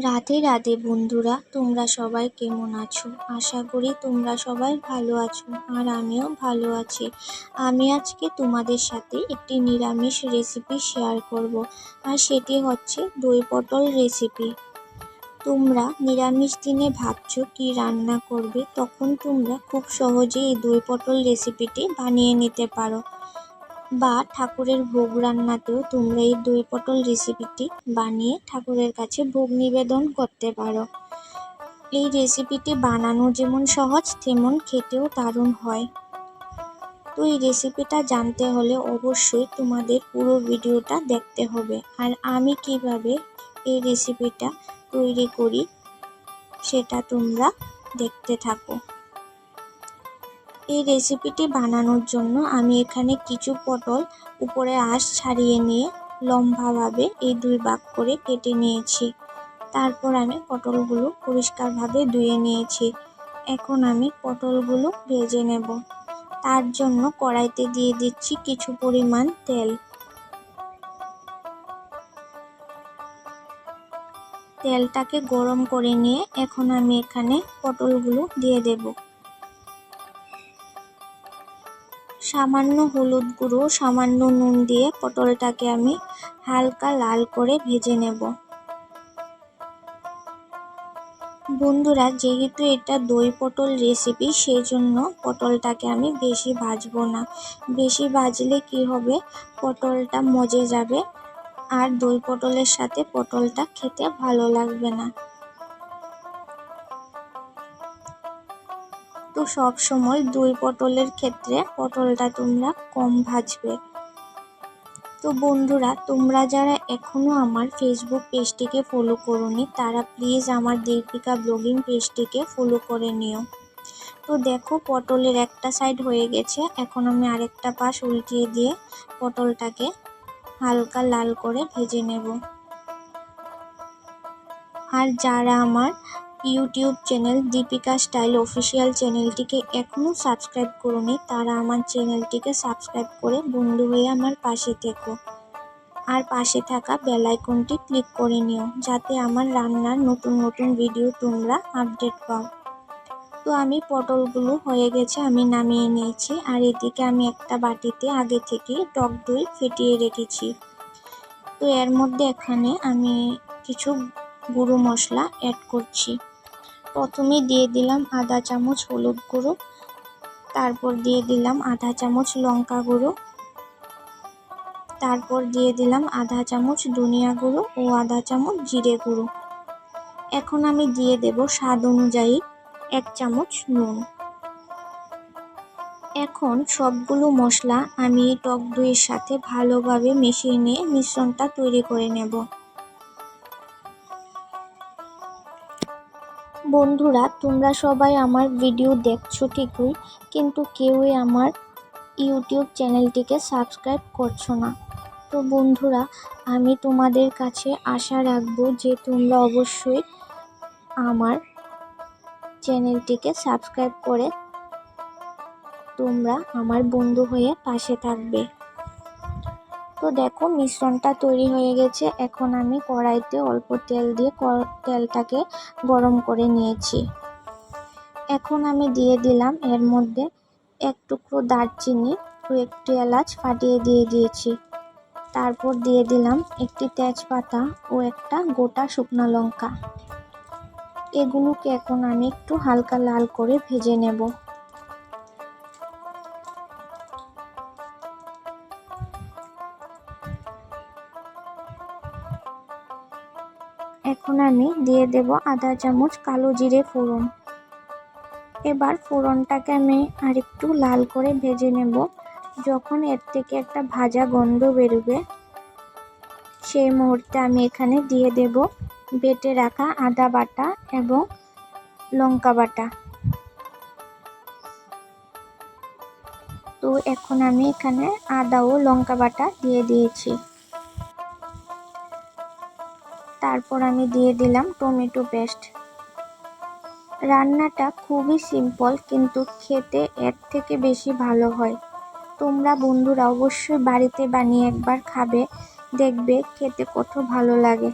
রাধে রাধে বন্ধুরা, তোমরা সবাই কেমন আছো? আশা করি তোমরা সবাই ভালো আছো, আর আমিও ভালো আছি। আমি আজকে তোমাদের সাথে একটি নিরামিষ রেসিপি শেয়ার করব, আর সেটি হচ্ছে দই পটল রেসিপি। তোমরা নিরামিষ দিনে ভাবছো কি রান্না করবে, তখন তোমরা খুব সহজেই এই দই পটল রেসিপিটি বানিয়ে নিতে পারো। বা ঠাকুরের ভোগ রান্নাতেও তোমরা এই দই পটল রেসিপিটি বানিয়ে ঠাকুরের কাছে ভোগ নিবেদন করতে পারো। এই রেসিপিটি বানানো যেমন সহজ, তেমন খেতেও দারুণ হয়। তো এই রেসিপিটা জানতে হলে অবশ্যই তোমাদের পুরো ভিডিওটা দেখতে হবে। আর আমি কিভাবে এই রেসিপিটা তৈরি করি সেটা তোমরা দেখতে থাকো। এই রেসিপিটি বানানোর জন্য আমি এখানে কিছু পটল উপরে আঁশ ছাড়িয়ে নিয়ে লম্বাভাবে এই 2 ভাগ করে কেটে নিয়েছি। তারপর আমি পটলগুলো পরিষ্কারভাবে ধুয়ে নিয়েছি। এখন আমি পটলগুলো ভেজে নেব। তার জন্য কড়াইতে দিয়ে দিচ্ছি কিছু পরিমাণ তেল। তেলটাকে গরম করে নিয়ে এখন আমি এখানে পটলগুলো দিয়ে দেব। সামান্য হলুদ গুঁড়ো, সামান্য নুন দিয়ে পটলটাকে আমি হালকা লাল করে ভেজে নেব। বন্ধুরা, যেহেতু এটা দই পটল রেসিপি, সেই জন্য পটলটাকে আমি বেশি ভাজবো না। বেশি ভাজলে কি হবে, পটলটা মজে যাবে আর দই পটলের সাথে পটলটা খেতে ভালো লাগবে না। তো সব সময় দই পটলের ক্ষেত্রে পটলটা তোমরা কম ভাজবে। তো বন্ধুরা, তোমরা যারা এখনো আমার ফেসবুক পেজটিকে ফলো করোনি, তারা প্লিজ আমার দীপিকা ব্লগিং পেজটিকে ফলো করে নিও। তো দেখো, পটলের একটা সাইড হয়ে গেছে। এখন আমি আরেকটা পাশ উল্টিয়ে দিয়ে পটলটাকে হালকা লাল করে ভেজে নেব। আর যারা আমার YouTube channel Deepika style official চ্যানেলটিকে এখনও সাবস্ক্রাইব করোনি, তারা আমার চ্যানেলটিকে সাবস্ক্রাইব করে বন্ধু হয়ে আমার পাশে থেকো। আর পাশে থাকা বেল আইকনটি ক্লিক করে নিও, যাতে আমার রান্নার নতুন নতুন ভিডিও তোমরা আপডেট পাও। তো আমি পটলগুলো হয়ে গেছে, আমি নামিয়ে নিয়েছি। আর এদিকে আমি একটা বাটিতে আগে থেকে টক দই ফেটিয়ে রেখেছি। তো এর মধ্যে এখানে আমি কিছু গুঁড়ো মশলা অ্যাড করছি। প্রথমে দিয়ে দিলাম আধা চামচ হলুদ গুঁড়ো, তারপর দিয়ে দিলাম আধা চামচ লঙ্কা গুঁড়ো, তারপর দিয়ে দিলাম আধা চামচ ধনিয়া গুঁড়ো ও আধা চামচ জিরে গুঁড়ো। এখন আমি দিয়ে দেব স্বাদ অনুযায়ী 1 চামচ নুন। এখন সবগুলো মশলা আমি টক দইয়ের সাথে ভালোভাবে মিশিয়ে নিয়ে মিশ্রণটা তৈরি করে নেব। বন্ধুরা, তোমরা সবাই আমার ভিডিও দেখছো ঠিকই, কিন্তু কেউই আমার ইউটিউব চ্যানেলটিকে সাবস্ক্রাইব করছো না। তো বন্ধুরা, আমি তোমাদের কাছে আশা রাখবো যে তোমরা অবশ্যই আমার চ্যানেলটিকে সাবস্ক্রাইব করে তোমরা আমার বন্ধু হয়ে পাশে থাকবে। তো দেখো, মিশ্রণটা তৈরি হয়ে গেছে। এখন আমি কড়াইতে অল্প তেল দিয়ে তেলটাকে গরম করে নিয়েছি। এখন আমি দিয়ে দিলাম এর মধ্যে 1 টুকরো দারচিনি ও একটি এলাচ ফাটিয়ে দিয়ে দিয়েছি। তারপর দিয়ে দিলাম একটি তেজপাতা ও একটা গোটা শুকনো লঙ্কা। এগুলোকে এখন আমি একটু হালকা লাল করে ভেজে নেব। এখন আমি দিয়ে দেব আধা চামচ কালো জিরে ফোড়ন। এবার ফোড়নটাকে আমি আরেকটু লাল করে ভেজে নেব। যখন এর থেকে একটা ভাজা গন্ধ বেরোবে, সেই মুহূর্তে আমি এখানে দিয়ে দেব বেটে রাখা আদা বাটা এবং লঙ্কা বাটা। তো এখন আমি এখানে আদা ও লঙ্কা বাটা দিয়ে দিয়েছি। তারপর আমি দিয়ে দিলাম টমেটো পেস্ট। রান্নাটা খুবই সিম্পল, কিন্তু খেতে এর থেকে বেশি ভালো হয়। তোমরা বন্ধুরা অবশ্যই বাড়িতে বানিয়ে একবার খাবে, দেখবে খেতে কত ভালো লাগে।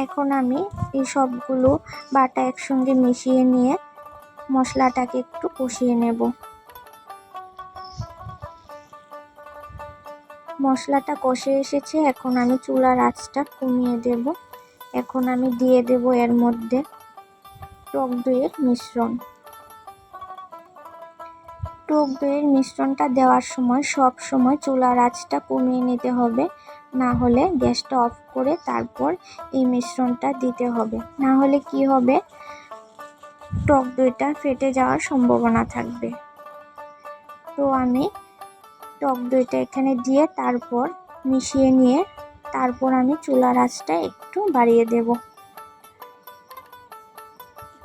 এখন আমি এই সবগুলো বাটা একসঙ্গে মিশিয়ে নিয়ে মশলাটাকে একটু কষিয়ে নেব। মশলাটা কষে এসেছে, এখন আমি চুলার আঁচটা কমিয়ে দেব। এখন আমি দিয়ে দেব এর মধ্যে টক দইয়ের মিশ্রণ। টক দইয়ের মিশ্রণটা দেওয়ার সময় সব সময় চুলার আঁচটা কমিয়ে নিতে হবে, না হলে গ্যাসটা অফ করে তারপর এই মিশ্রণটা দিতে হবে। না হলে কি হবে, টক দইটা ফেটে যাওয়ার সম্ভাবনা থাকবে। তো আমি টক দইটা এখানে দিয়ে তারপর মিশিয়ে নিয়ে তারপর আমি চুলার আঁচটা একটু বাড়িয়ে দেব।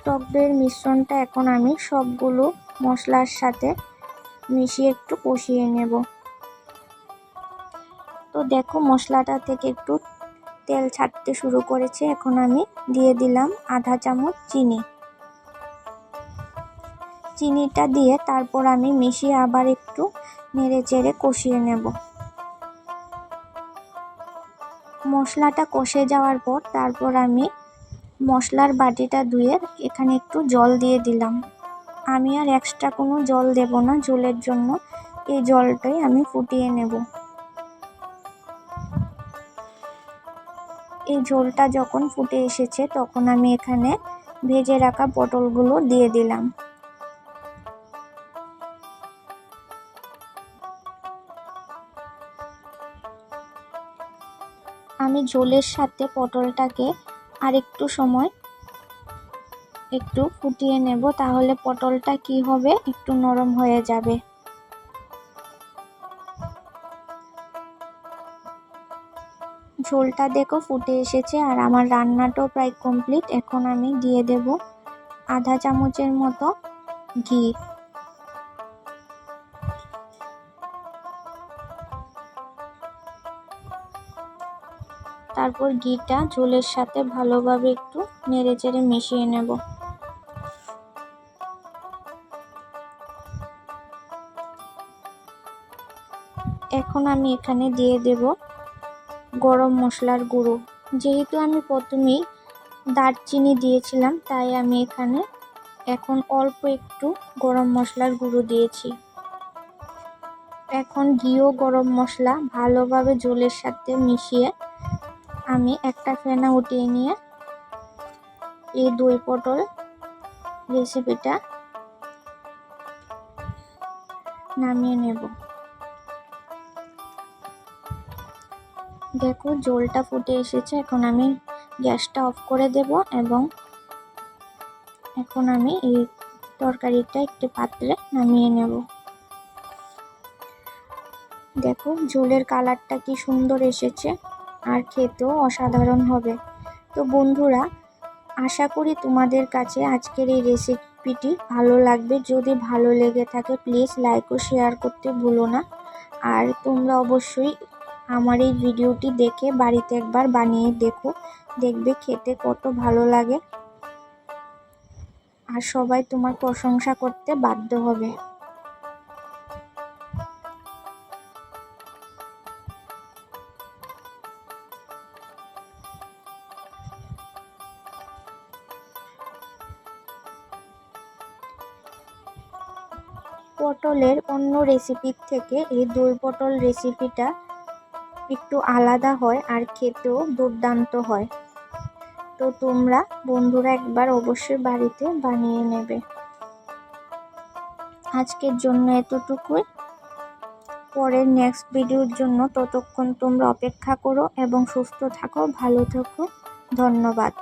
টক দইয়ের মিশ্রণটা এখন আমি সবগুলো মশলার সাথে মিশিয়ে একটু কষিয়ে নেব। তো দেখো মশলাটা থেকে একটু তেল ছাড়তে শুরু করেছে। এখন আমি দিয়ে দিলাম আধা চামচ চিনি। চিনিটা দিয়ে তারপর আমি মিশিয়ে আবার একটু নেড়ে চেড়ে কষিয়ে নেব। মশলাটা কষে যাওয়ার পর তারপর আমি মশলার বাটিটা ধুয়ে এখানে একটু জল দিয়ে দিলাম। আমি আর এক্সট্রা কোনো জল দেব না ঝোলের জন্য, এই জলটাই আমি ফুটিয়ে নেব। এই ঝোলটা যখন ফুটে এসেছে তখন আমি এখানে ভেজে রাখা পটলগুলো দিয়ে দিলাম। আমি ঝোলের সাথে পটলটাকে আরেকটু সময় একটু ফুটিয়ে নেব, তাহলে পটলটা কি হবে, একটু নরম হয়ে যাবে। ঝোলটা দেখো ফুটে এসেছে আর আমার রান্নাটাও প্রায় কমপ্লিট। এখন আমি দিয়ে দেব আধা চামচের মতো ঘি। তারপর ঘিটা ঝোলের সাথে ভালোভাবে একটু নেড়েচেড়ে মিশিয়ে নেব। এখন আমি এখানে দিয়ে দেব গরম মশলার গুঁড়ো। যেহেতু আমি প্রথমেই দারচিনি দিয়েছিলাম তাই আমি এখানে এখন অল্প একটু গরম মশলার গুঁড়ো দিয়েছি। এখন ঘি ও গরম মশলা ভালোভাবে ঝোলের সাথে মিশিয়ে আমি একটা ফেনা উঠিয়ে নিয়ে এই দই পটল রেসিপিটা নামিয়ে নেব। দেখো ঝোলটা ফুটে এসেছে, এখন আমি গ্যাসটা অফ করে দেব এবং এখন আমি এই তরকারিটা একটি পাত্রে নামিয়ে নেব। দেখো ঝোলের কালারটা কি সুন্দর এসেছে আর খেতেও অসাধারণ হবে। তো বন্ধুরা, আশা করি তোমাদের কাছে আজকের এই রেসিপিটি ভালো লাগবে। যদি ভালো লেগে থাকে প্লিজ লাইক ও শেয়ার করতে ভুলো না। আর তোমরা অবশ্যই আমার এই ভিডিওটি দেখে বাড়িতে একবার বানিয়ে দেখো, দেখবে খেতে কত ভালো লাগে আর সবাই তোমার প্রশংসা করতে বাধ্য হবে। পটলের অন্য রেসিপির থেকে এই দই পটল রেসিপিটা একটু আলাদা হয় আর খেতেও দুর্দান্ত হয়। তো তোমরা বন্ধুরা একবার অবশ্যই বাড়িতে বানিয়ে নেবে। আজকের জন্য এতটুকুই। পরের নেক্সট ভিডিওর জন্য ততক্ষণ তোমরা অপেক্ষা করো এবং সুস্থ থাকো, ভালো থাকো। ধন্যবাদ।